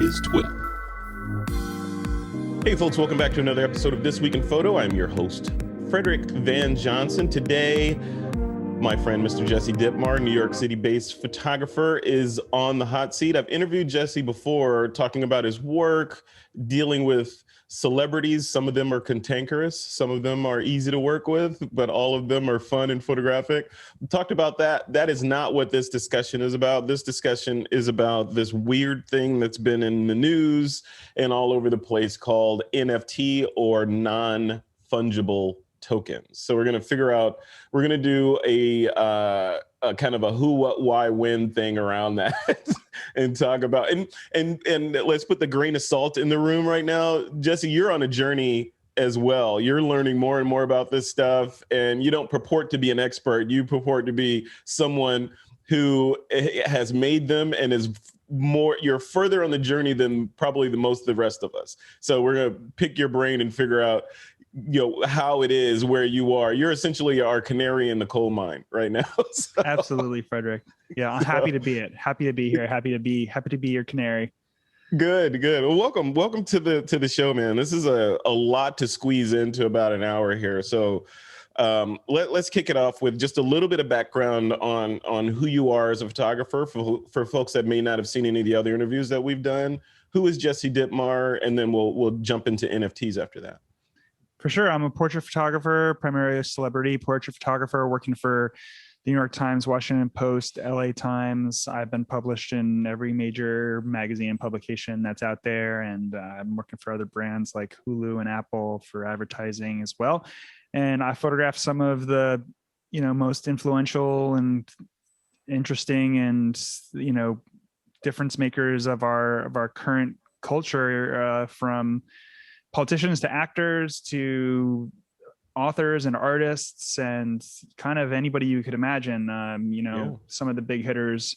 is TWiP. Hey folks, welcome back to another episode of This Week in Photo. I'm your host, Frederick Van Johnson. Today, my friend, Mr. Jesse Dittmar, New York City-based photographer, is on the hot seat. I've interviewed Jesse before, talking about his work, dealing with celebrities. Some of them are cantankerous, some of them are easy to work with, but all of them are fun and photographic. We talked about that. That is not what this discussion is about. This discussion is about this weird thing that's been in the news and all over the place called NFT, or non-fungible tokens. So we're going to figure out, we're going to do a kind of a who, what, why, when thing around that and talk about, and let's put the grain of salt in the room right now. Jesse, you're on a journey as well. You're learning more and more about this stuff, and you don't purport to be an expert. You purport to be someone who has made them and is more, you're further on the journey than probably the most of the rest of us. So we're going to pick your brain and figure out, you know, how it is where you are. You're essentially our canary in the coal mine right now. So, absolutely, Frederick. Yeah, I'm happy to be it. Happy to be here. Happy to be your canary. Good. Well, welcome to the show, man. This is a lot to squeeze into about an hour here. So let's kick it off with just a little bit of background on who you are as a photographer for folks that may not have seen any of the other interviews that we've done. Who is Jesse Dittmar? And then we'll jump into NFTs after that. For sure. I'm a portrait photographer, primarily a celebrity portrait photographer, working for the New York Times, Washington Post, LA Times. I've been published in every major magazine and publication that's out there. And I'm working for other brands like Hulu and Apple for advertising as well. And I photograph some of the, most influential and interesting and, difference makers of our current culture, from politicians to actors to authors and artists and kind of anybody you could imagine. Some of the big hitters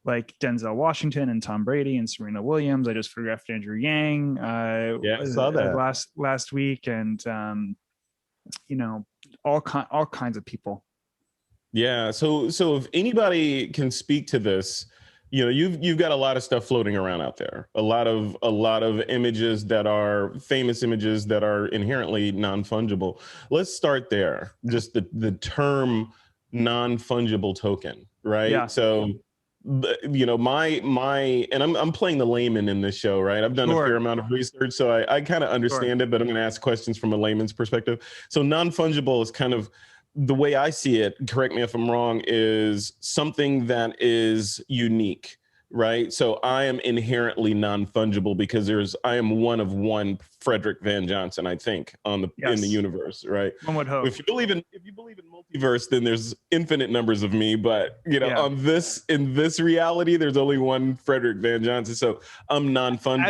like Denzel Washington and Tom Brady and Serena Williams. I just photographed Andrew Yang I saw that last week, and all kinds of people. Yeah. So if anybody can speak to this, you've got a lot of stuff floating around out there, a lot of images that are famous images that are inherently non-fungible. Let's start there. Just the term non-fungible token, right? Yeah. So, my and I'm playing the layman in this show, right? I've done a fair amount of research, so I kind of understand it, but I'm going to ask questions from a layman's perspective. So non-fungible is kind of, the way I see it, correct me if I'm wrong, is something that is unique, right? So I am inherently non-fungible because I am one of one Frederick Van Johnson, I think, in the universe, right? One would hope. If you believe in multiverse, then there's infinite numbers of me, but in this reality, there's only one Frederick Van Johnson. So I'm non-fungible.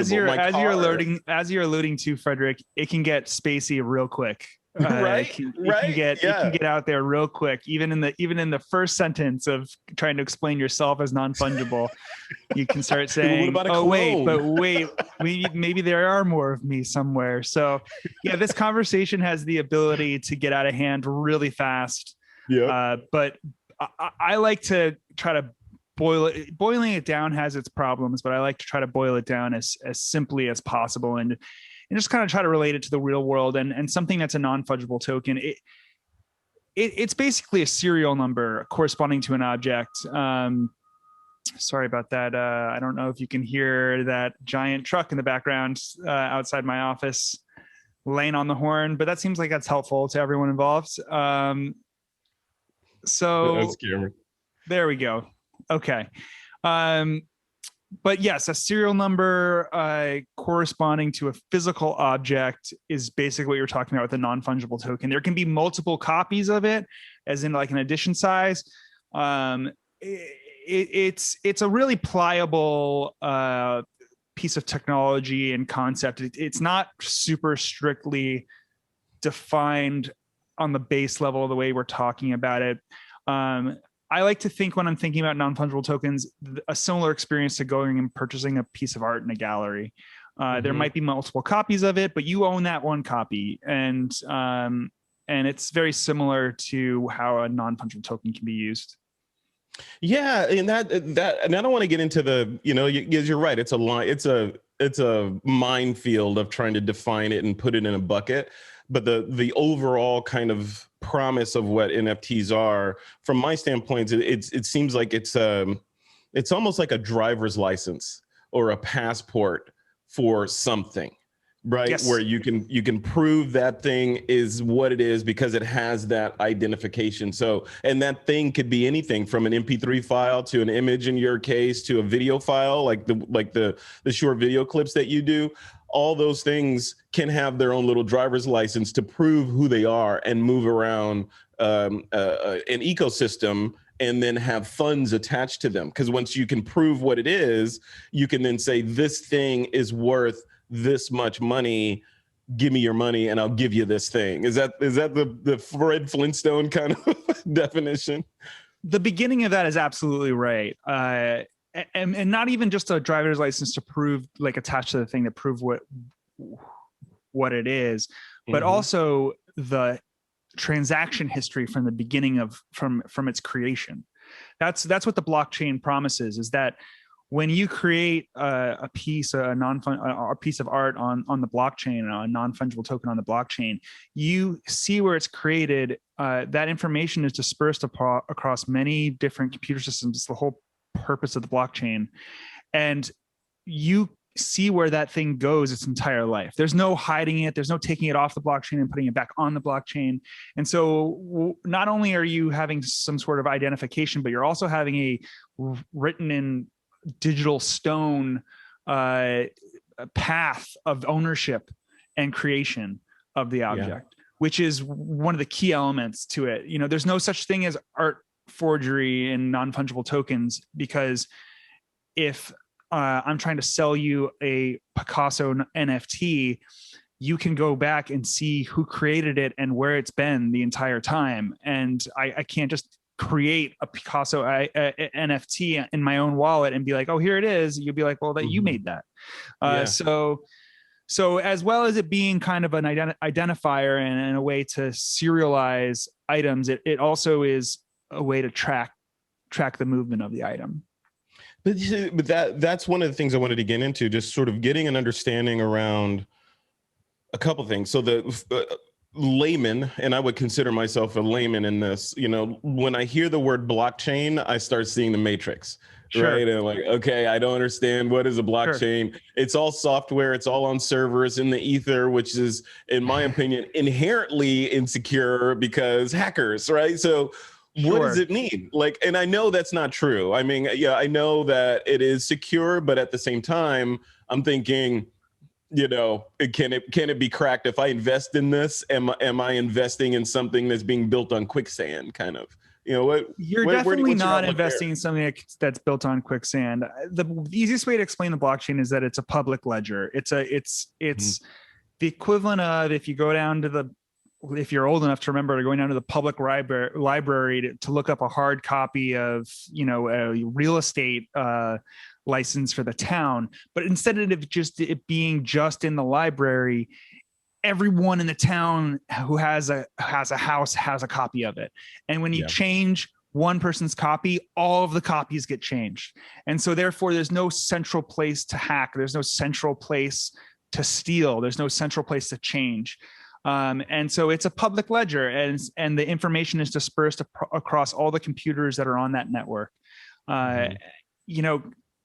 As you're alluding to, Frederick, it can get spacey real quick. Right. It can get out there real quick. Even in the first sentence of trying to explain yourself as non-fungible, you can start saying, maybe there are more of me somewhere. So yeah, this conversation has the ability to get out of hand really fast. Yeah. But I like to try to boiling it down has its problems, but I like to try to boil it down as simply as possible and just kind of try to relate it to the real world. And something that's a non-fungible token, it's basically a serial number corresponding to an object. Sorry about that. I don't know if you can hear that giant truck in the background outside my office laying on the horn, but that seems like that's helpful to everyone involved. So that's scary. There we go. Okay. But yes, a serial number corresponding to a physical object is basically what you're talking about with a non-fungible token. There can be multiple copies of it, as in like an edition size. It's a really pliable piece of technology and concept. It's not super strictly defined on the base level the way we're talking about it. I like to think, when I'm thinking about non-fungible tokens, a similar experience to going and purchasing a piece of art in a gallery. There might be multiple copies of it, but you own that one copy. And it's very similar to how a non-fungible token can be used. Yeah, and and I don't want to get into the, because you're right. It's a line. It's a minefield of trying to define it and put it in a bucket. But the overall kind of promise of what NFTs are, from my standpoint, it seems like it's almost like a driver's license or a passport for something, right? Yes. Where you can prove that thing is what it is because it has that identification. So, and that thing could be anything from an MP3 file to an image in your case to a video file, like the short video clips that you do. All those things can have their own little driver's license to prove who they are and move around an ecosystem and then have funds attached to them. Because once you can prove what it is, you can then say, this thing is worth this much money, give me your money and I'll give you this thing. Is that the Fred Flintstone kind of definition? The beginning of that is absolutely right. And not even just a driver's license to prove, like, attached to the thing to prove what it is, but also the transaction history from the beginning from its creation. That's what the blockchain promises, is that when you create a piece of art on the blockchain, a non-fungible token on the blockchain, you see where it's created. That information is dispersed across many different computer systems. It's the whole purpose of the blockchain, and you see where that thing goes its entire life. There's no hiding it. There's no taking it off the blockchain and putting it back on the blockchain. And so not only are you having some sort of identification, but you're also having a written in digital stone path of ownership and creation of the object, which is one of the key elements to it. There's no such thing as art forgery and non-fungible tokens, because if I'm trying to sell you a Picasso NFT, you can go back and see who created it and where it's been the entire time. And I can't just create a Picasso NFT in my own wallet and be like, oh, here it is. You'll be like, well, that you made that. So as well as it being kind of an identifier and a way to serialize items, it also is a way to track the movement of the item. But that's one of the things I wanted to get into, just sort of getting an understanding around a couple things. So the layman, and I would consider myself a layman in this, when I hear the word blockchain, I start seeing the Matrix. Sure. Right. And I'm like, okay, I don't understand. What is a blockchain? Sure. It's all software. It's all on servers in the ether, which is, in my opinion, inherently insecure because hackers, right? So what does it mean? And I know that's not true. I mean, yeah, I know that it is secure, but at the same time, I'm thinking, can it be cracked? If I invest in this, am I investing in something that's being built on quicksand, kind of? You're definitely not investing in something that's built on quicksand. The easiest way to explain the blockchain is that it's a public ledger. It's the equivalent of, if you go down to if you're old enough to remember, going down to the public library to look up a hard copy of, a real estate license for the town. But instead of it being just in the library, everyone in the town who has a house has a copy of it. And when you change one person's copy, all of the copies get changed. And so therefore there's no central place to hack. There's no central place to steal. There's no central place to change. And so it's a public ledger, and the information is dispersed across all the computers that are on that network.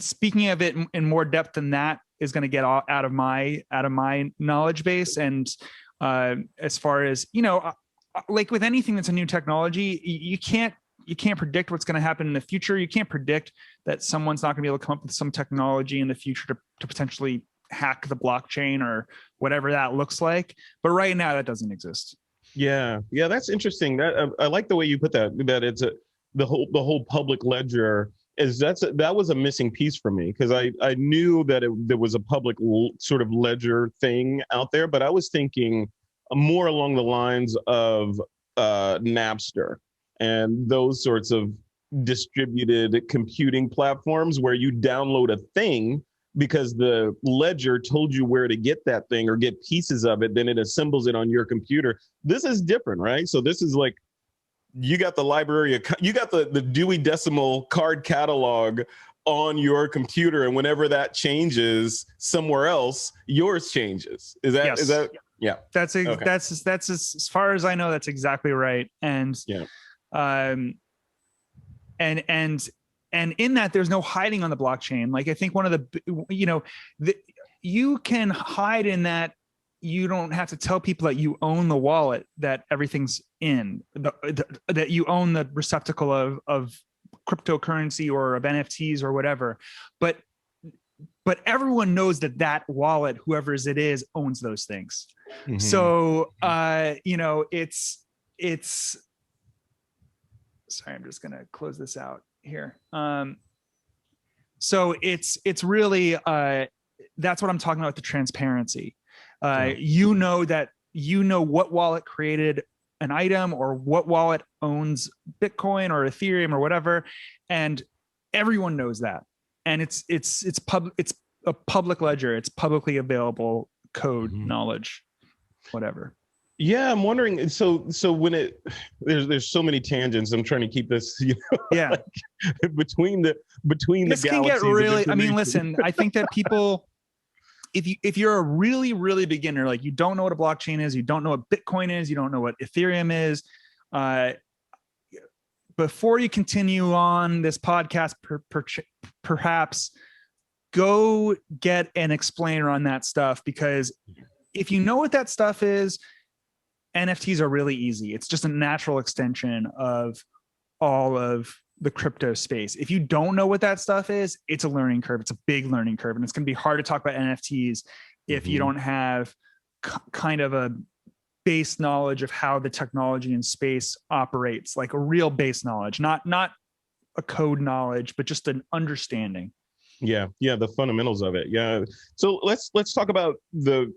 Speaking of it in more depth than that is going to get out of my knowledge base. And as far as, like with anything that's a new technology, you can't predict what's going to happen in the future. You can't predict that someone's not going to be able to come up with some technology in the future to potentially hack the blockchain or whatever that looks like. But right now that doesn't exist. Yeah, that's interesting. That I like the way you put that. That it's the whole public ledger that was a missing piece for me, because I knew that there was a public sort of ledger thing out there, but I was thinking more along the lines of Napster and those sorts of distributed computing platforms where you download a thing because the ledger told you where to get that thing or get pieces of it, then it assembles it on your computer. This is different, right? So this is like you got the library, you got the Dewey Decimal card catalog on your computer, and whenever that changes somewhere else, yours changes. Is that yeah? That's as far as I know, that's exactly right. And yeah, and in that, there's no hiding on the blockchain. Like, I think one of the, you can hide in that. You don't have to tell people that you own the wallet, that everything's in, that you own the receptacle of cryptocurrency or of NFTs or whatever. But everyone knows that wallet, whoever it is, owns those things. Mm-hmm. So, it's, sorry, I'm just going to close this out here. So it's really, that's what I'm talking about, the transparency. You know what wallet created an item, or what wallet owns Bitcoin or Ethereum or whatever, and everyone knows that. And it's a public ledger. It's publicly available code, knowledge, whatever. Yeah, I'm wondering. So when there's so many tangents. I'm trying to keep this, yeah, like, between the this can get really. I mean, listen. I think that people, if you're a really, really beginner, like, you don't know what a blockchain is, you don't know what Bitcoin is, you don't know what Ethereum is, before you continue on this podcast, perhaps go get an explainer on that stuff, because if you know what that stuff is, NFTs are really easy. It's just a natural extension of all of the crypto space. If you don't know what that stuff is, it's a learning curve. It's a big learning curve. And it's going to be hard to talk about NFTs if you don't have kind of a base knowledge of how the technology in space operates, like a real base knowledge, not a code knowledge, but just an understanding. Yeah, the fundamentals of it. Yeah. So let's talk about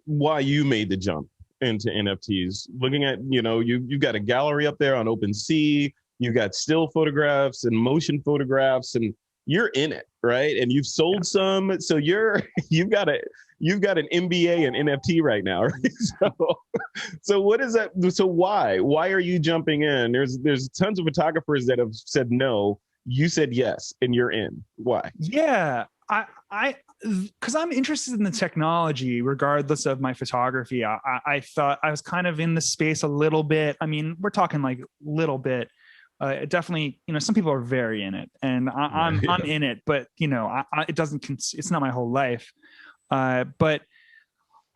why you made the jump into NFTs. Looking at, you've got a gallery up there on OpenSea. You've got still photographs and motion photographs, and you're in it, right? And you've sold some, so you've got an MBA in NFT right now, right? So what is that? So why are you jumping in? There's tons of photographers that have said no. You said yes, and you're in. Why? Yeah, because I'm interested in the technology, regardless of my photography. I thought I was kind of in the space a little bit. I mean, we're talking like little bit. Definitely, some people are very in it, and I'm in it, but it's not my whole life. But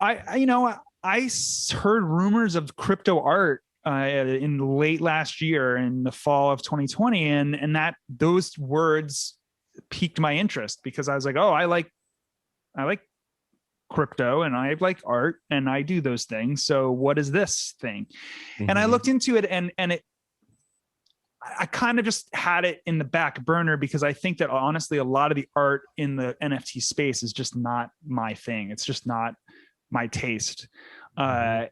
I heard rumors of crypto art in late last year, in the fall of 2020, and that those words piqued my interest, because I was like, oh, I like crypto, and I like art, and I do those things. So what is this thing? Mm-hmm. And I looked into it, and I kind of just had it in the back burner, because I think that honestly, a lot of the art in the NFT space is just not my thing. It's just not my taste. And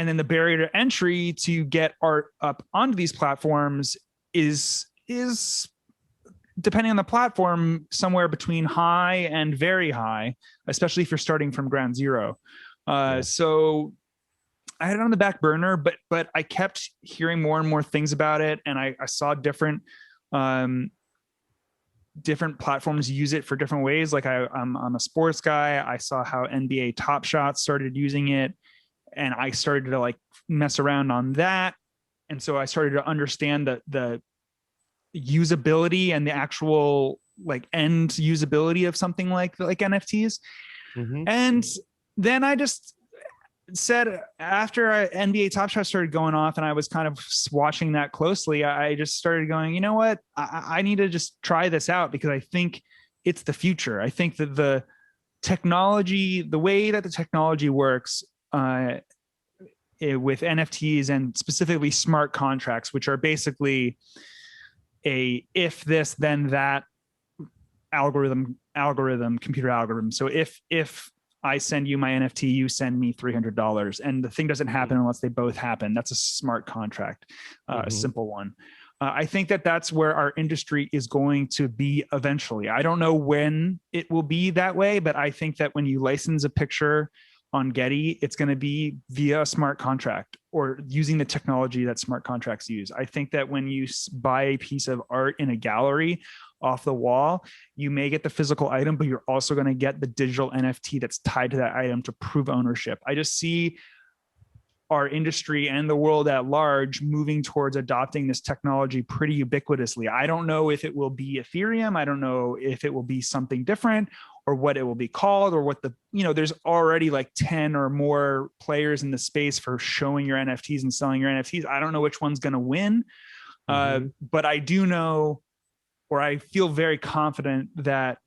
then the barrier to entry to get art up onto these platforms is depending on the platform, somewhere between high and very high, especially if you're starting from ground zero. So I had it on the back burner, but I kept hearing more and more things about it, and I saw different platforms use it for different ways. Like I'm a sports guy. I saw how NBA Top Shot started using it, and I started to like mess around on that, and so I started to understand the usability and the actual like end usability of something like NFTs. Mm-hmm. And then I just said, after NBA Top Shot started going off and I was kind of watching that closely, I just started going, you know what, I need to just try this out, because I think it's the future. I think that the technology, the way that the technology works with NFTs, and specifically smart contracts, which are basically a if this then that computer algorithm. So if I send you my NFT, you send me $300, and the thing doesn't happen unless they both happen. That's a smart contract, a simple one. I think that that's where our industry is going to be eventually. I don't know when it will be that way, but I think that when you license a picture on Getty, it's going to be via a smart contract or using the technology that smart contracts use. I think that when you buy a piece of art in a gallery off the wall, you may get the physical item, but you're also going to get the digital NFT that's tied to that item to prove ownership. I just see our industry and the world at large moving towards adopting this technology pretty ubiquitously. I don't know if it will be Ethereum. I don't know if it will be something different or what it will be called, or what there's already like 10 or more players in the space for showing your NFTs and selling your NFTs. I don't know which one's going to win. But I do know, or I feel very confident that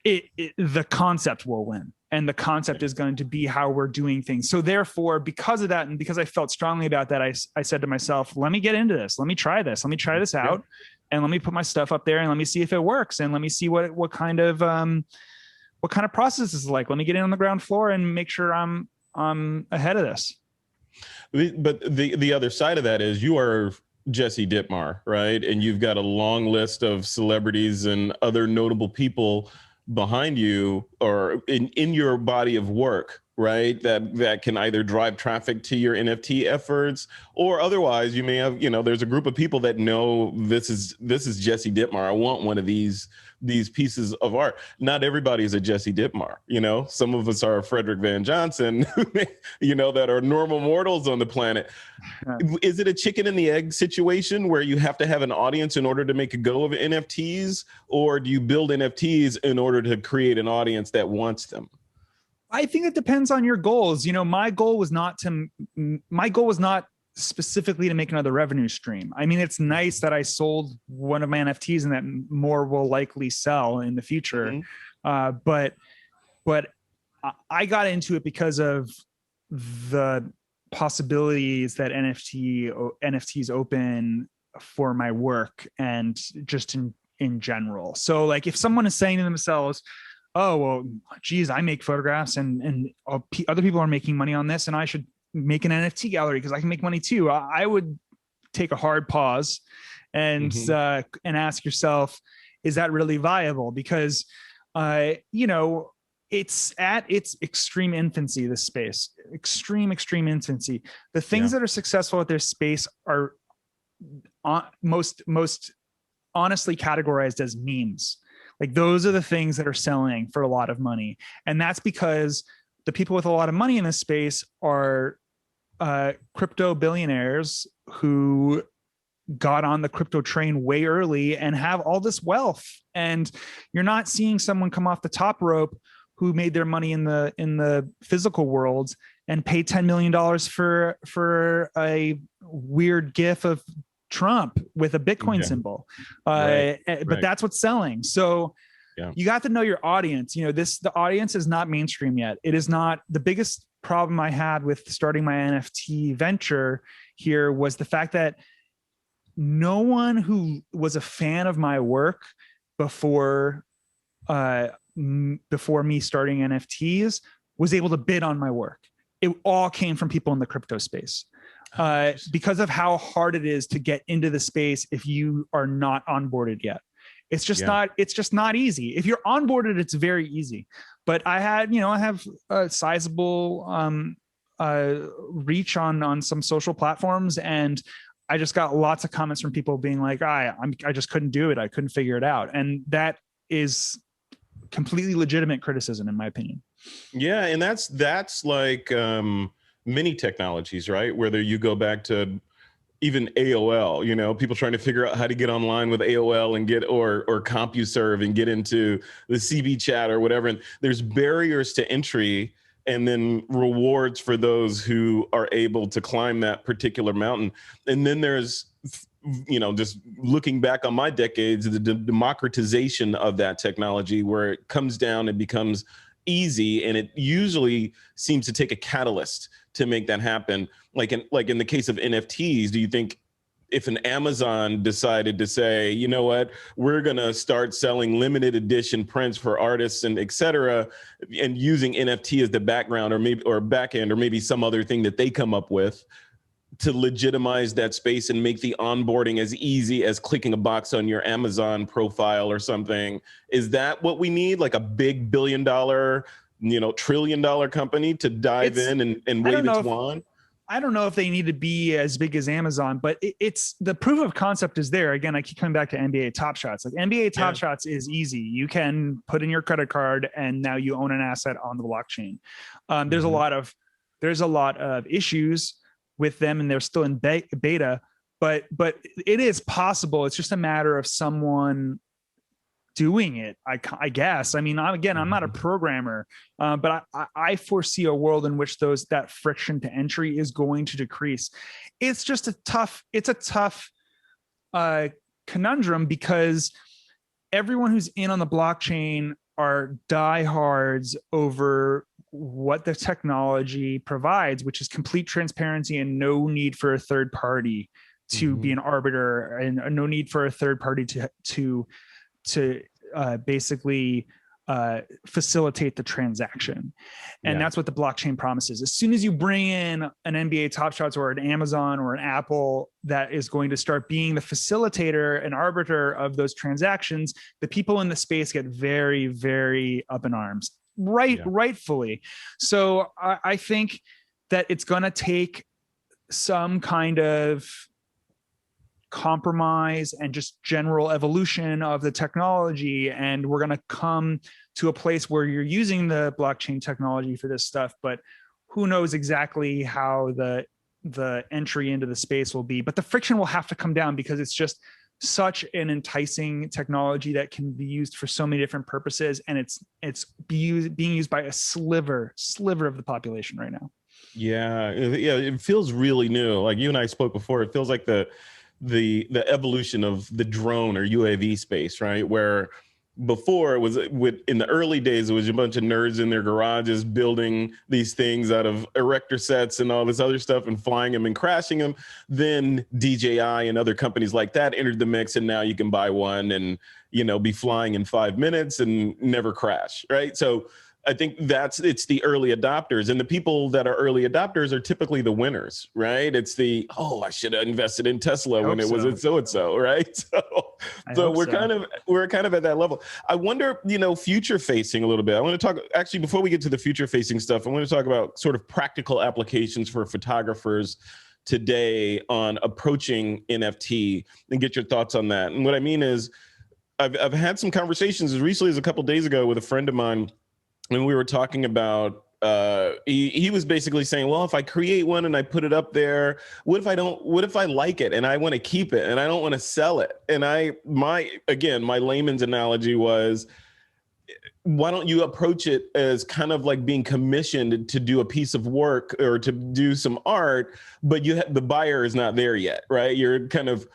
the concept will win. And the concept is going to be how we're doing things. So therefore, because of that, and because I felt strongly about that, I said to myself, let me get into this. Let me try this. Let me try this out. And let me put my stuff up there and let me see if it works. And let me see what kind of process this is like. Let me get in on the ground floor and make sure I'm ahead of this. But the other side of that is you are Jesse Dittmar, right? And you've got a long list of celebrities and other notable people behind you or in your body of work, right? That can either drive traffic to your NFT efforts, or otherwise you may have, there's a group of people that know this is Jesse Dittmar. I want one of these pieces of art. Not everybody is a Jesse Dittmar, some of us are Frederick Van Johnson, that are normal mortals on the planet. Is it a chicken and the egg situation where you have to have an audience in order to make a go of NFTs, or do you build NFTs in order to create an audience that wants them? I think it depends on your goals. My goal was not specifically to make another revenue stream. I mean, it's nice that I sold one of my NFTs and that more will likely sell in the future. But I got into it because of the possibilities that NFTs open for my work and just in general. So like if someone is saying to themselves, oh, well, geez, I make photographs and other people are making money on this and I should make an NFT gallery because I can make money too. I would take a hard pause and ask yourself, is that really viable? Because, it's at its extreme infancy, this space, extreme infancy. The things that are successful at their space are most honestly categorized as memes. Like those are the things that are selling for a lot of money. And that's because the people with a lot of money in this space are crypto billionaires who got on the crypto train way early and have all this wealth. And you're not seeing someone come off the top rope who made their money in the physical world and pay $10 million for a weird GIF of Trump with a Bitcoin symbol. But that's what's selling. So you got to know your audience. The audience is not mainstream yet. It is not. The biggest problem I had with starting my NFT venture here was the fact that no one who was a fan of my work before me starting NFTs was able to bid on my work. It all came from people in the crypto space. Because of how hard it is to get into the space if you are not onboarded yet. It's just not easy. If you're onboarded, it's very easy. But I have a sizable reach on some social platforms, and I just got lots of comments from people being like, I just couldn't do it. I couldn't figure it out. And that is completely legitimate criticism, in my opinion. Yeah. And that's like, many technologies, right? Whether you go back to even AOL, people trying to figure out how to get online with AOL and get or CompuServe and get into the CB chat or whatever. And there's barriers to entry and then rewards for those who are able to climb that particular mountain. And then there's, just looking back on my decades, the democratization of that technology where it comes down and becomes easy, and it usually seems to take a catalyst to make that happen. Like in the case of NFTs, do you think if an Amazon decided to say, you know what, we're going to start selling limited edition prints for artists and et cetera, and using NFT as the background or back end, or maybe some other thing that they come up with to legitimize that space and make the onboarding as easy as clicking a box on your Amazon profile or something? Is that what we need? Like a big $1 billion trillion-dollar company to dive in and wave its wand? I don't know if they need to be as big as Amazon, but it's the proof of concept is there. Again, I keep coming back to NBA Top Shots. Like NBA Top Shots is easy. You can put in your credit card and now you own an asset on the blockchain. There's a lot of issues with them and they're still in beta, but it is possible. It's just a matter of someone doing it, I guess. I mean, I'm not a programmer, but I foresee a world in which that friction to entry is going to decrease. It's just a tough conundrum because everyone who's in on the blockchain are diehards over what the technology provides, which is complete transparency and no need for a third party to be an arbiter, and no need for a third party to basically facilitate the transaction. And that's what the blockchain promises. As soon as you bring in an NBA Top Shots or an Amazon or an Apple that is going to start being the facilitator and arbiter of those transactions, the people in the space get very, very up in arms, rightfully. So I think that it's going to take some kind of compromise and just general evolution of the technology, and we're going to come to a place where you're using the blockchain technology for this stuff, but who knows exactly how the entry into the space will be. But the friction will have to come down because it's just such an enticing technology that can be used for so many different purposes, and it's being used by a sliver of the population right now. It feels really new. Like you and I spoke before, it feels like the evolution of the drone or UAV space, right? Where before it was in the early days, it was a bunch of nerds in their garages building these things out of erector sets and all this other stuff and flying them and crashing them. Then DJI and other companies like that entered the mix, and now you can buy one and, be flying in 5 minutes and never crash, right? So I think it's the early adopters, and the people that are early adopters are typically the winners, right? It's I should have invested in Tesla when it was at so-and-so, right? So we're kind of at that level. I wonder, future facing a little bit. I want to talk, actually, before we get to the future facing stuff, I want to talk about sort of practical applications for photographers today on approaching NFT and get your thoughts on that. And what I mean is I've had some conversations as recently as a couple of days ago with a friend of mine. And we were talking about, he was basically saying, well, if I create one and I put it up there, what if I like it and I want to keep it and I don't want to sell it? And my layman's analogy was, why don't you approach it as kind of like being commissioned to do a piece of work or to do some art, but the buyer is not there yet, right? You're kind of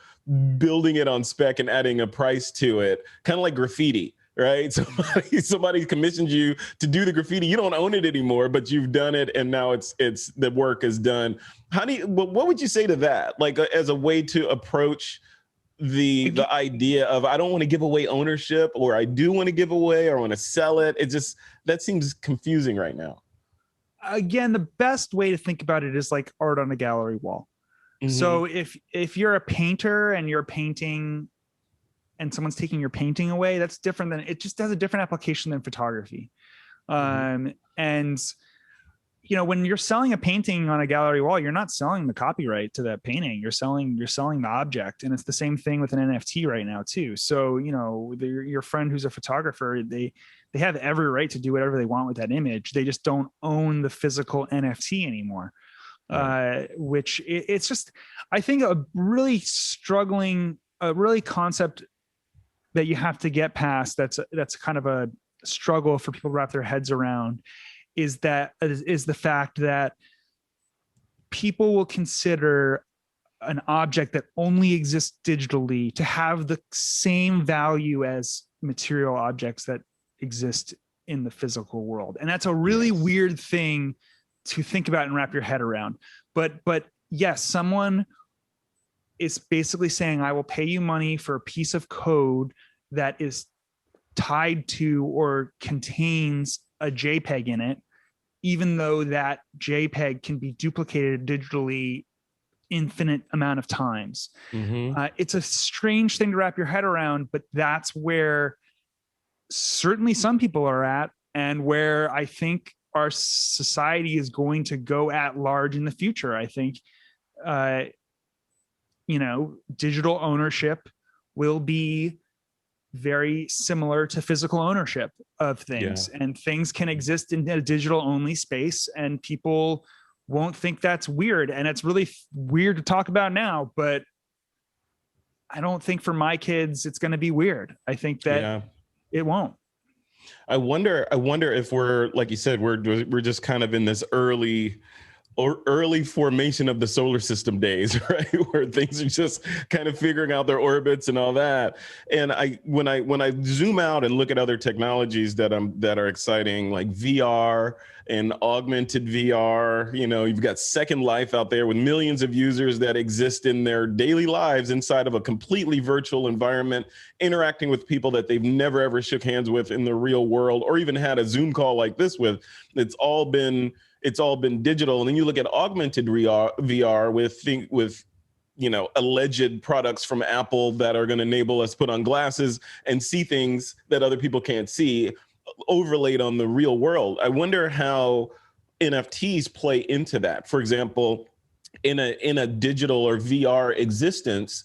building it on spec and adding a price to it, kind of like graffiti. Right? Somebody commissioned you to do the graffiti. You don't own it anymore, but you've done it, and now it's the work is done. What would you say to that? Like as a way to approach the idea of, I don't want to give away ownership, or I do want to give away, or I want to sell it. That seems confusing right now. Again, the best way to think about it is like art on a gallery wall. Mm-hmm. So if you're a painter and you're painting and someone's taking your painting away, that's different it just has a different application than photography. And, when you're selling a painting on a gallery wall, you're not selling the copyright to that painting. You're selling the object. And it's the same thing with an NFT right now too. So, your friend who's a photographer, they have every right to do whatever they want with that image. They just don't own the physical NFT anymore. Which it's just, I think a really concept that you have to get past, that's kind of a struggle for people to wrap their heads around, is the fact that people will consider an object that only exists digitally to have the same value as material objects that exist in the physical world. And that's a really weird thing to think about and wrap your head around. But yes, someone is basically saying, I will pay you money for a piece of code that is tied to or contains a JPEG in it, even though that JPEG can be duplicated digitally infinite amount of times. Mm-hmm. It's a strange thing to wrap your head around, but that's where certainly some people are at. and where I think our society is going to go at large in the future. I think, digital ownership will be very similar to physical ownership of things, and things can exist in a digital only space, and people won't think that's weird. And it's really weird to talk about now, but I don't think for my kids it's going to be weird. I think that it won't. I wonder if we're, like you said, we're just kind of in this early formation of the solar system days, right? Where things are just kind of figuring out their orbits and all that. And when I zoom out and look at other technologies that are exciting, like VR and augmented VR, you've got Second Life out there with millions of users that exist in their daily lives inside of a completely virtual environment, interacting with people that they've never ever shook hands with in the real world, or even had a Zoom call like this with. It's all been digital. And then you look at augmented VR with alleged products from Apple that are going to enable us to put on glasses and see things that other people can't see, overlaid on the real world. I wonder how NFTs play into that. For example, in a digital or VR existence,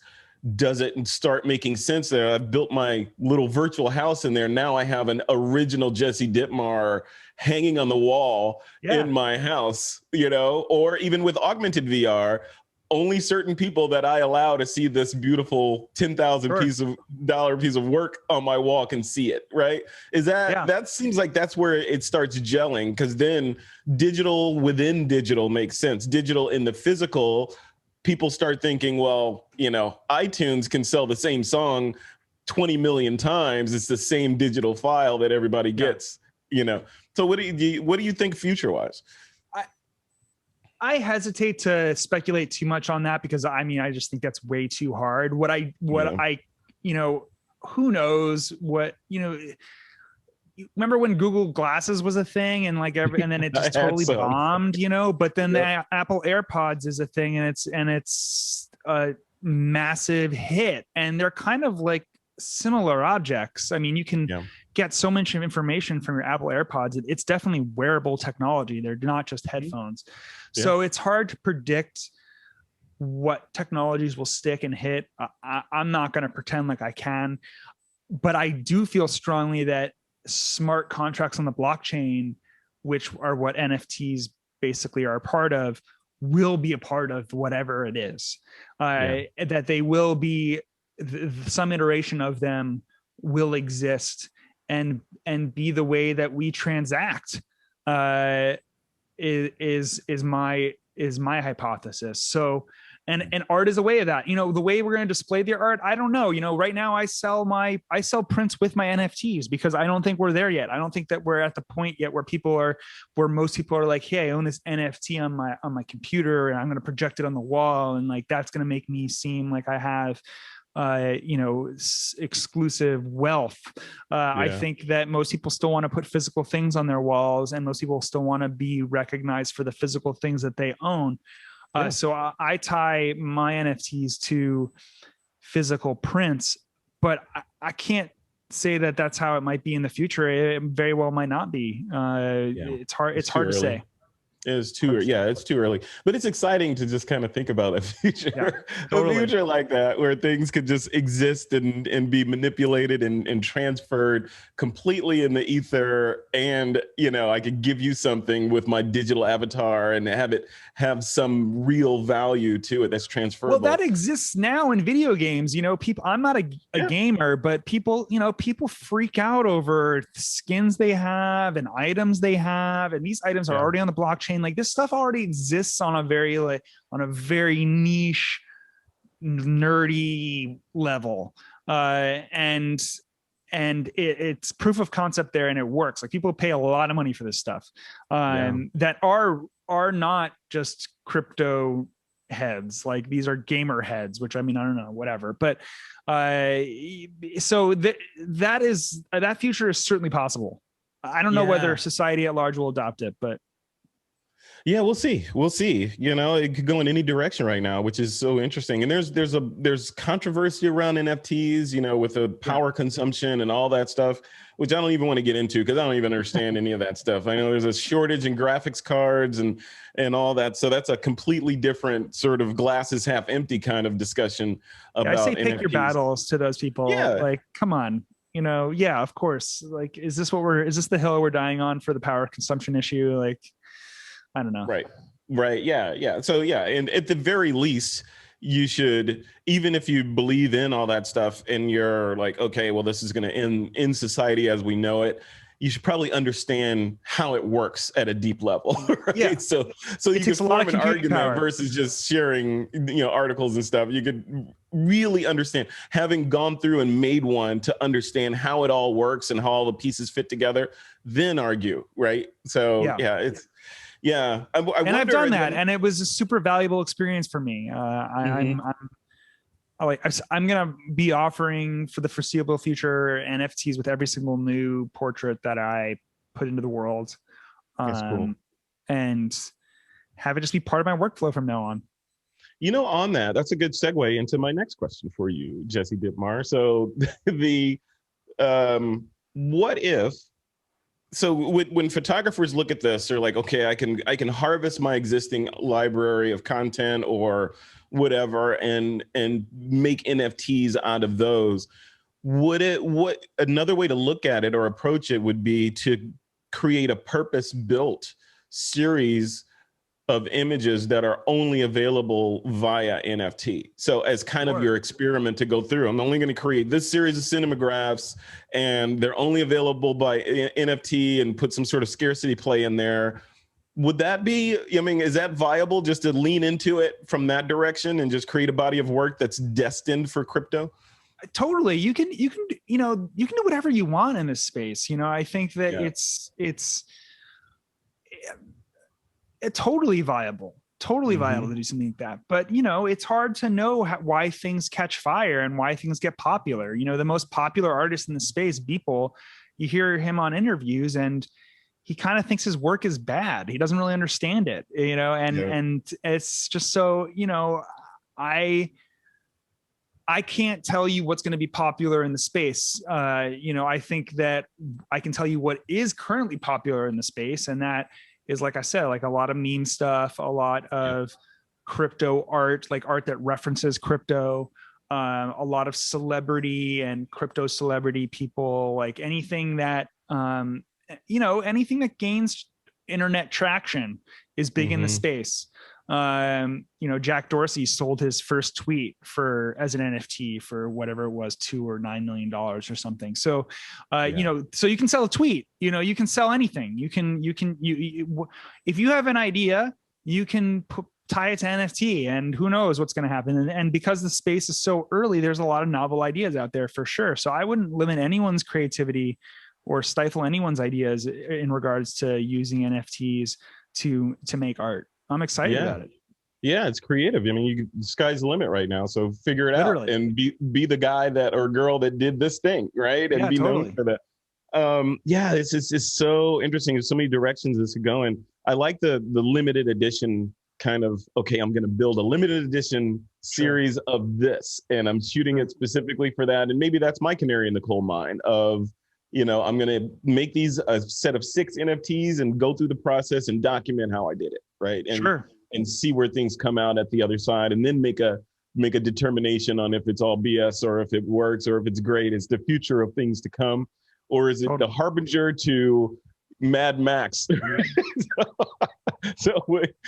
does it start making sense there? I've built my little virtual house in there. Now I have an original Jesse Dittmar hanging on the wall in my house, or even with augmented VR, only certain people that I allow to see this beautiful $10,000 piece of work on my wall can see it, right? That seems like that's where it starts gelling, because then digital within digital makes sense. Digital in the physical, people start thinking, well, iTunes can sell the same song 20 million times. It's the same digital file that everybody gets, So what do you think future-wise? I hesitate to speculate too much on that, because I just think that's way too hard. Who knows what, remember when Google Glasses was a thing, and and then it just totally bombed, but then the Apple AirPods is a thing, and it's a massive hit, and they're kind of like similar objects. You can get so much information from your Apple AirPods. It's definitely wearable technology. They're not just headphones. So it's hard to predict what technologies will stick and hit. I'm not going to pretend like I can, but I do feel strongly that smart contracts on the blockchain, which are what NFTs basically are a part of, will be a part of whatever it is. That they will be, some iteration of them will exist and be the way that we transact. Is my hypothesis. So, and art is a way of that. The way we're going to display the art, I don't know. Right now I sell prints with my NFTs, because I don't think we're there yet. I don't think that we're at the point yet where most people are like, hey, I own this NFT on my computer, and I'm going to project it on the wall, and like that's going to make me seem like I have exclusive wealth. I think that most people still want to put physical things on their walls, and most people still want to be recognized for the physical things that they own. So I tie my NFTs to physical prints, but I can't say that that's how it might be in the future. It very well might not be. It's hard to say. It's too early, but it's exciting to just kind of think about a future, a future like that, where things could just exist and be manipulated and transferred completely in the ether. And, I could give you something with my digital avatar and have some real value to it that's transferable. Well, that exists now in video games. People, I'm not a gamer, but people freak out over skins they have and items they have. And these items are already on the blockchain. Like, this stuff already exists on a very niche, nerdy level, and it's proof of concept there, and it works. Like, people pay a lot of money for this stuff, that are not just crypto heads. Like, these are gamer heads, which I don't know, whatever. But so that future is certainly possible. I don't know whether society at large will adopt it, but Yeah, we'll see. We'll see. You know, it could go in any direction right now, which is so interesting. And there's controversy around NFTs, you know, with the power consumption and all that stuff, which I don't even want to get into because I don't even understand any of that stuff. I know there's a shortage in graphics cards and all that. So that's a completely different sort of glass is half empty kind of discussion about I say pick NFTs. your battles to those people. Yeah. Like, come on. You know, yeah, of course. Like, is this the hill we're dying on for the power consumption issue? Like, I don't know. Right. Yeah. So yeah, and at the very least, you should, even if you believe in all that stuff and you're like, okay, well, this is going to end in society as we know it, you should probably understand how it works at a deep level. Right? Yeah. So you can form an argument versus just sharing, articles and stuff. You could really understand, having gone through and made one, to understand how it all works and how all the pieces fit together, then argue. Right. So yeah, I've done that, and it was a super valuable experience for me. I'm going to be offering for the foreseeable future NFTs with every single new portrait that I put into the world. That's cool. And have it just be part of my workflow from now on. On that's a good segue into my next question for you, Jesse Dipmar. So what if, so when photographers look at this, they're like, okay, I can harvest my existing library of content or whatever and make NFTs out of those. What another way to look at it or approach it would be to create a purpose-built series of images that are only available via NFT. So as kind of your experiment to go through, I'm only going to create this series of cinemagraphs and they're only available by NFT, and put some sort of scarcity play in there. Would that be, is that viable, just to lean into it from that direction and just create a body of work that's destined for crypto? Totally. You can do whatever you want in this space. I think that it's totally viable to do something like that. But, it's hard to know why things catch fire and why things get popular. The most popular artist in the space, Beeple, you hear him on interviews and he kind of thinks his work is bad. He doesn't really understand it, and it's just so, I can't tell you what's going to be popular in the space. I think that I can tell you what is currently popular in the space. And that is, like I said, like a lot of meme stuff, a lot of crypto art, like art that references crypto, a lot of celebrity and crypto celebrity people, like anything that, anything that gains internet traction is big in the space. Jack Dorsey sold his first tweet as an NFT for whatever it was, $2 or $9 million or something. So, so you can sell a tweet, you can sell anything. If you have an idea, you can tie it to NFT, and who knows what's going to happen. And because the space is so early, there's a lot of novel ideas out there for sure. So I wouldn't limit anyone's creativity or stifle anyone's ideas in regards to using NFTs to make art. I'm excited about it. Yeah, it's creative. The sky's the limit right now. So figure it out and be the guy or girl that did this thing, right? And be known for that. It's so interesting. There's so many directions this is going. I like the limited edition kind of, okay, I'm going to build a limited edition series of this, and I'm shooting it specifically for that. And maybe that's my canary in the coal mine of, I'm going to make these a set of 6 NFTs and go through the process and document how I did it. Right. And see where things come out at the other side, and then make a determination on if it's all BS or if it works or if it's great. It's the future of things to come, or is it the harbinger to Mad Max? So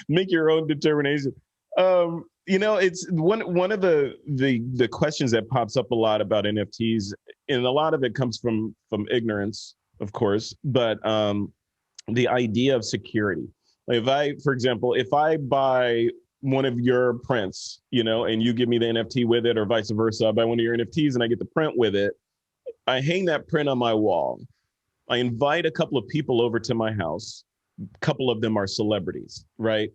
make your own determination. It's one of the questions that pops up a lot about NFTs, and a lot of it comes from ignorance, of course, but the idea of security. Like for example, if I buy one of your prints, and you give me the NFT with it, or vice versa, I buy one of your NFTs and I get the print with it, I hang that print on my wall. I invite a couple of people over to my house. A couple of them are celebrities, right?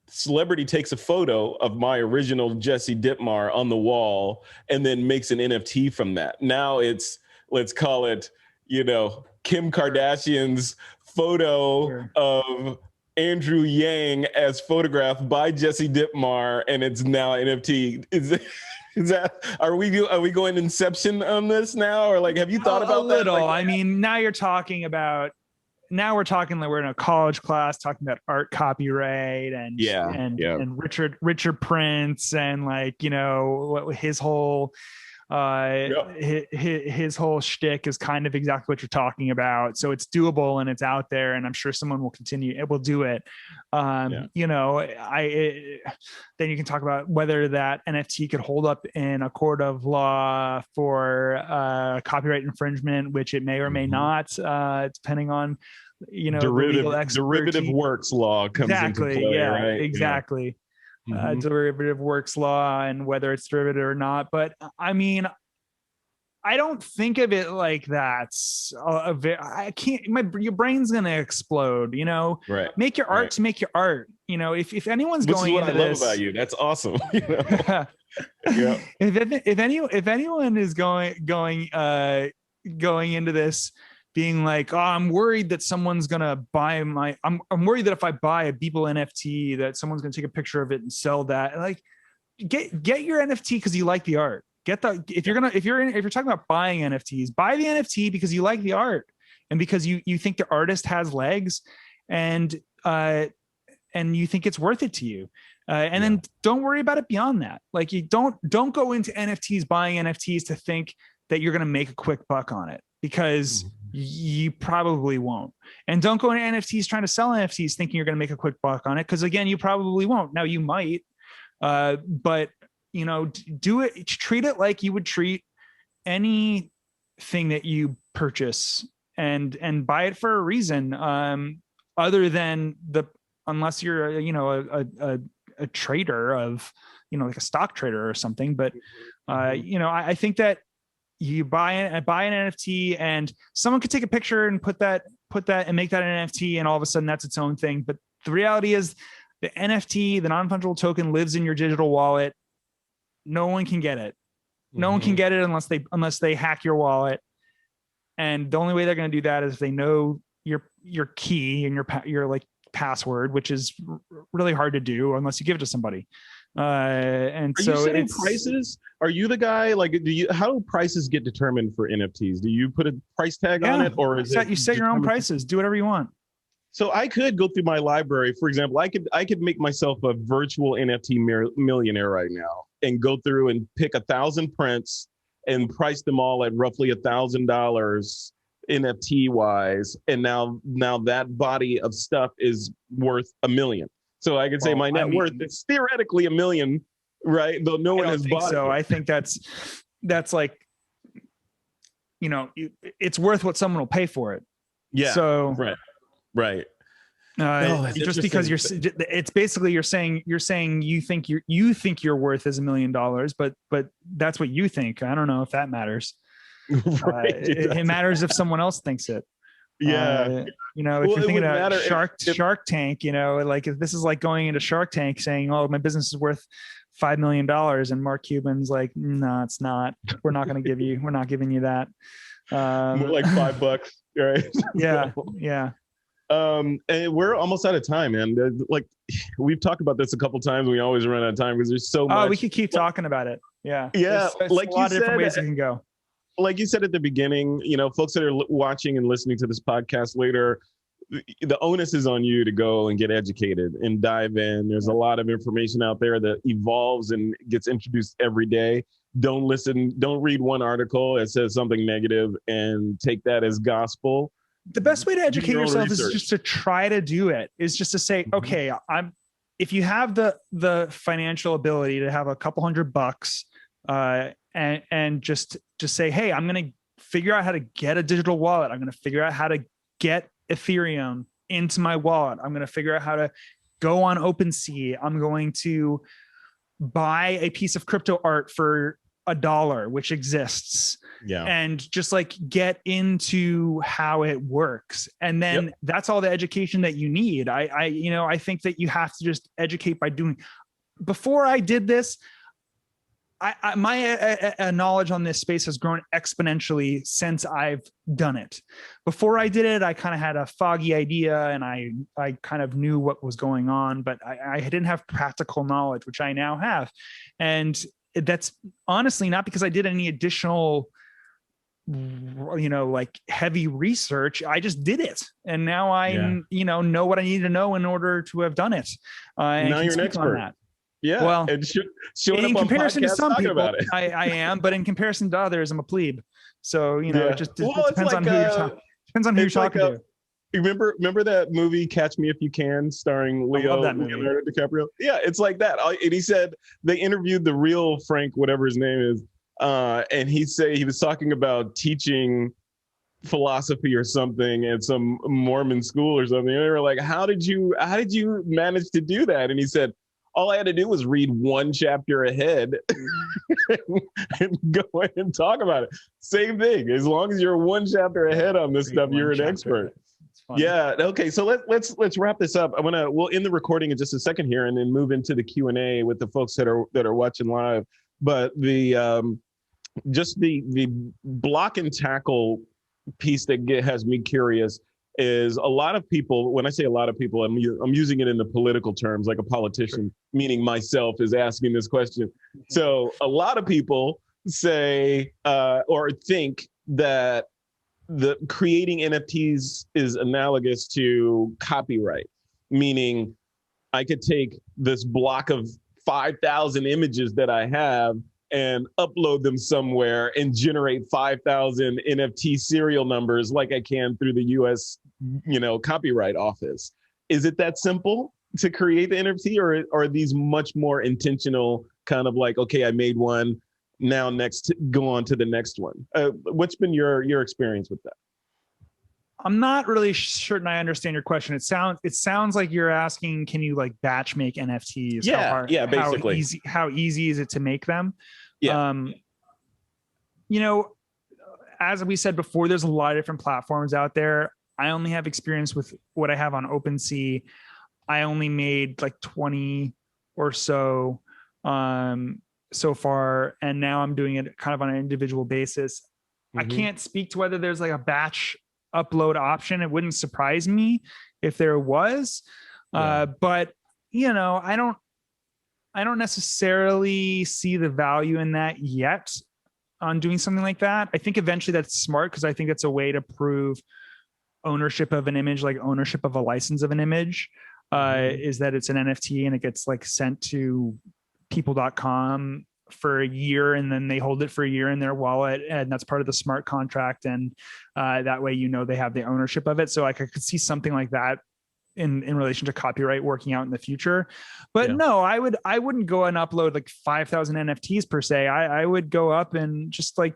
Celebrity takes a photo of my original Jesse Dittmar on the wall and then makes an NFT from that. Now it's, let's call it, Kim Kardashian's photo of Andrew Yang as photographed by Jesse Dipmar, and it's now NFT. Is that are we going Inception on this now, or like have you thought about a little? that? Like, I mean, now we're talking like we're in a college class talking about art copyright and Richard Prince and like, you know, what his whole his whole shtick is kind of exactly what you're talking about. So it's doable and it's out there, and I'm sure someone will continue. It will do it. You know, then you can talk about whether that NFT could hold up in a court of law for copyright infringement, which it may or may not, depending on, you know, derivative works law comes into play, right? Exactly. Derivative works law and whether it's derivative or not. But I mean, I don't think of it like that. I can't, your brain's going to explode, you know, make your art to make your art. You know, if anyone's Which going is what into I love about you. That's awesome. You know? If anyone is going into this being like, oh, I'm worried that someone's gonna buy my. I'm worried that if I buy a Beeple NFT, that someone's gonna take a picture of it and sell that. Like, get your NFT because you like the art. If you're talking about buying NFTs, buy the NFT because you like the art and because you think the artist has legs, and you think it's worth it to you. Then don't worry about it beyond that. Like, you don't go into NFTs, buying NFTs to think that you're gonna make a quick buck on it, because you probably won't. And don't go into NFTs trying to sell NFTs thinking you're going to make a quick buck on it, because again, you probably won't. Now you might, but you know, treat it like you would treat anything that you purchase, and buy it for a reason, other than unless you're a trader of, you know, like a stock trader or something. But you know, I think that you buy an NFT, and someone could take a picture and put that and make that an NFT, and all of a sudden that's its own thing. But the reality is, the NFT, the non-fungible token, lives in your digital wallet. No one can get it. No one can get it unless they hack your wallet. And the only way they're going to do that is if they know your key and your like password, which is really hard to do unless you give it to somebody. And are so you setting prices? Are you the guy, like, how do prices get determined for NFTs? Do you put a price tag on it, or you set your own prices? Do whatever you want. So I could go through my library, for example. I could make myself a virtual NFT millionaire right now, and go through and pick 1,000 prints and price them all at roughly $1,000 NFT wise. And now that body of stuff is worth $1 million. So I could say my net worth is theoretically $1 million, right? Though no one has bought it. So I think that's like, you know, it's worth what someone will pay for it. Yeah. So right. Just because it's basically you're saying you think your worth is $1 million, but that's what you think. I don't know if that matters. It matters if someone else thinks it. Yeah. You know, if you're thinking about Shark Tank, you know, like if this is like going into Shark Tank saying, oh, my business is worth $5 million. And Mark Cuban's like, no, it's not. We're not giving you that. More like $5, right? Yeah. Yeah. And we're almost out of time, man. Like, we've talked about this a couple of times. We always run out of time because there's so much. Oh, we could keep talking about it. Yeah. There's like a lot of different ways you can go. Like you said at the beginning, you know, folks that are watching and listening to this podcast later, the onus is on you to go and get educated and dive in. There's a lot of information out there that evolves and gets introduced every day. Don't read one article that says something negative and take that as gospel. The best way to educate yourself is just to try to do it, is just to say, okay, if you have the financial ability to have a couple $100, and just say, hey, I'm going to figure out how to get a digital wallet. I'm going to figure out how to get Ethereum into my wallet. I'm going to figure out how to go on OpenSea. I'm going to buy a piece of crypto art for $1, which exists. Yeah. And just like get into how it works. And then that's all the education that you need. I think that you have to just educate by doing. Before I did this, My knowledge on this space has grown exponentially since I've done it. Before I did it, I kind of had a foggy idea and I kind of knew what was going on, but I didn't have practical knowledge, which I now have. And that's honestly not because I did any additional, like heavy research. I just did it. And now I, know what I need to know in order to have done it. And now you're an expert. That. Yeah. Well, and showing in up comparison to some people, about it. I am, but in comparison to others, I'm a plebe. So, it just depends on who you're talking to. You remember that movie Catch Me If You Can, starring Leonardo DiCaprio? Yeah, it's like that. And he said they interviewed the real Frank, whatever his name is, and he was talking about teaching philosophy or something at some Mormon school or something. And they were like, how did you manage to do that? And he said, all I had to do was read one chapter ahead and go in and talk about it. Same thing. As long as you're one chapter ahead on this stuff, you're an expert. Yeah. Okay. So let's wrap this up. We'll end the recording in just a second here, and then move into the Q&A with the folks that are watching live. But the block and tackle piece that has me curious is a lot of people. When I say a lot of people, I'm using it in the political terms, like a politician, meaning myself, is asking this question. So a lot of people say or think that the creating NFTs is analogous to copyright, meaning I could take this block of 5,000 images that I have and upload them somewhere and generate 5,000 NFT serial numbers like I can through the US, copyright office. Is it that simple to create the NFT, or are these much more intentional, kind of like, okay, I made one, now go on to the next one? What's been your experience with that? I'm not really certain I understand your question. It sounds like you're asking, can you like batch make NFTs? Yeah, basically. How easy is it to make them? Yeah. As we said before, there's a lot of different platforms out there. I only have experience with what I have on OpenSea. I only made like 20 or so so far, and now I'm doing it kind of on an individual basis. Mm-hmm. I can't speak to whether there's like a batch upload option. It wouldn't surprise me if there was, but I don't necessarily see the value in that yet on doing something like that. I think eventually that's smart, because I think it's a way to prove ownership of an image, like ownership of a license of an image, is that it's an NFT and it gets like sent to people.com for a year, and then they hold it for a year in their wallet, and that's part of the smart contract. And that way, they have the ownership of it. So like I could see something like that in relation to copyright working out in the future. But no, I wouldn't go and upload like 5,000 NFTs per se. I would go up and just like,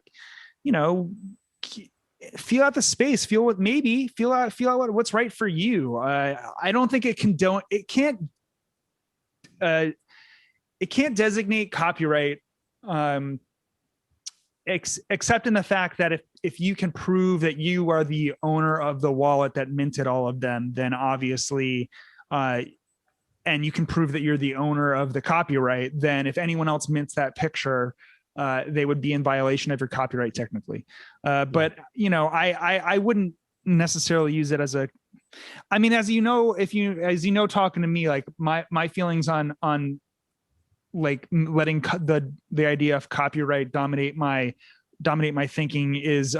feel out the space, feel out what's right for you. I don't think it can't designate copyright, except in the fact that if you can prove that you are the owner of the wallet that minted all of them, then obviously, and you can prove that you're the owner of the copyright, then if anyone else mints that picture, they would be in violation of your copyright technically. But I wouldn't necessarily use it as a, talking to me, like my feelings on like letting the idea of copyright dominate my thinking is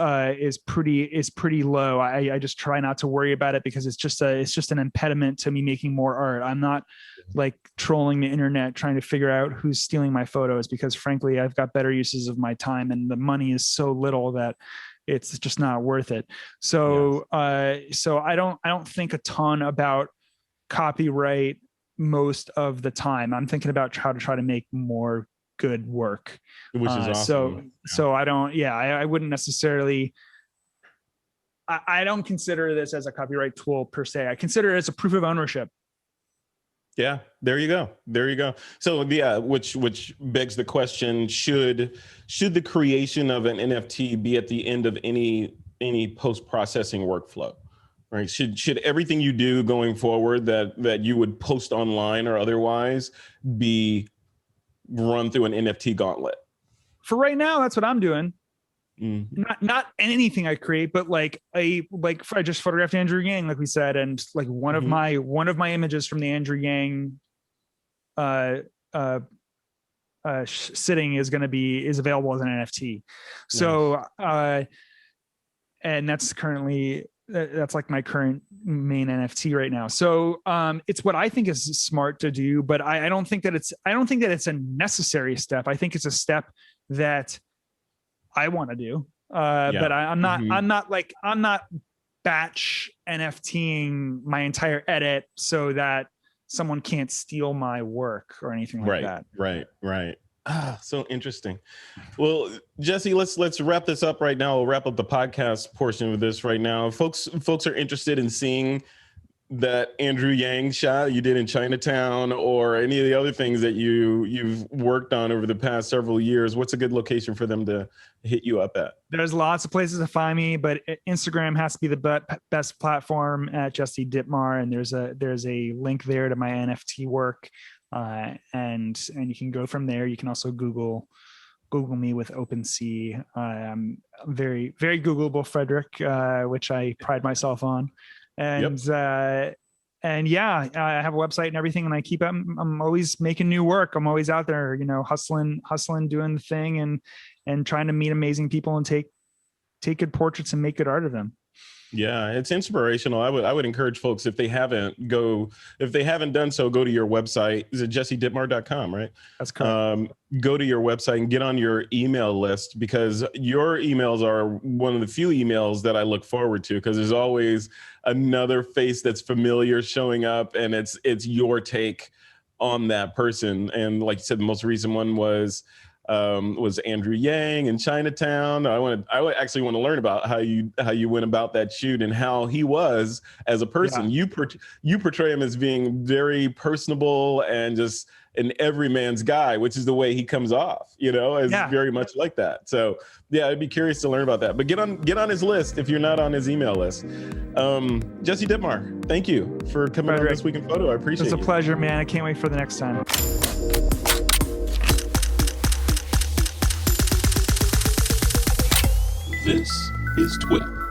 pretty low. I just try not to worry about it, because it's just an impediment to me making more art. I'm not like trolling the internet trying to figure out who's stealing my photos, because frankly, I've got better uses of my time, and the money is so little that it's just not worth it. So, so I don't think a ton about copyright most of the time. I'm thinking about how to try to make more good work, which is awesome. So I don't, I wouldn't necessarily, I don't consider this as a copyright tool per se. I consider it as a proof of ownership. Yeah, there you go. So which begs the question, should the creation of an NFT be at the end of any post-processing workflow? Right? Should everything you do going forward that you would post online or otherwise be run through an NFT gauntlet? for right now, that's what I'm doing. Mm. Not anything I create, but like I just photographed Andrew Yang, like we said, and like one of my images from the Andrew Yang sitting is available as an NFT. So and that's like my current main NFT right now. So it's what I think is smart to do, but I don't think that it's a necessary step. I think it's a step that I want to do. But I'm not batch NFTing my entire edit so that someone can't steal my work or anything like that. Right. Ah, so interesting. Well, Jesse, let's wrap this up right now. We'll wrap up the podcast portion of this right now. Folks are interested in seeing that Andrew Yang shot you did in Chinatown or any of the other things that you've worked on over the past several years. What's a good location for them to hit you up at? There's lots of places to find me, but Instagram has to be the best platform at Jesse Dittmar, and there's a link there to my NFT work, and you can go from there. You can also Google me with OpenSea. I'm very, very Googleable, Frederick, which I pride myself on. And and yeah, I have a website and everything, and I'm always making new work. I'm always out there, hustling, doing the thing, and trying to meet amazing people and take good portraits and make good art of them. Yeah, it's inspirational. I would encourage folks, if they haven't done so, go to your website. Is it jessedittmar.com, right? That's correct. Go to your website and get on your email list, because your emails are one of the few emails that I look forward to, because there's always another face that's familiar showing up, and it's your take on that person. And like you said, the most recent one was Andrew Yang in Chinatown. I actually want to learn about how you went about that shoot and how he was as a person. Yeah. You portray him as being very personable and just an everyman's guy, which is the way he comes off, as very much like that. So yeah, I'd be curious to learn about that. But get on his list if you're not on his email list. Jesse Dittmar, thank you for coming on This Week in Photo. I appreciate it. It's a pleasure, man. I can't wait for the next time. This is TWiP.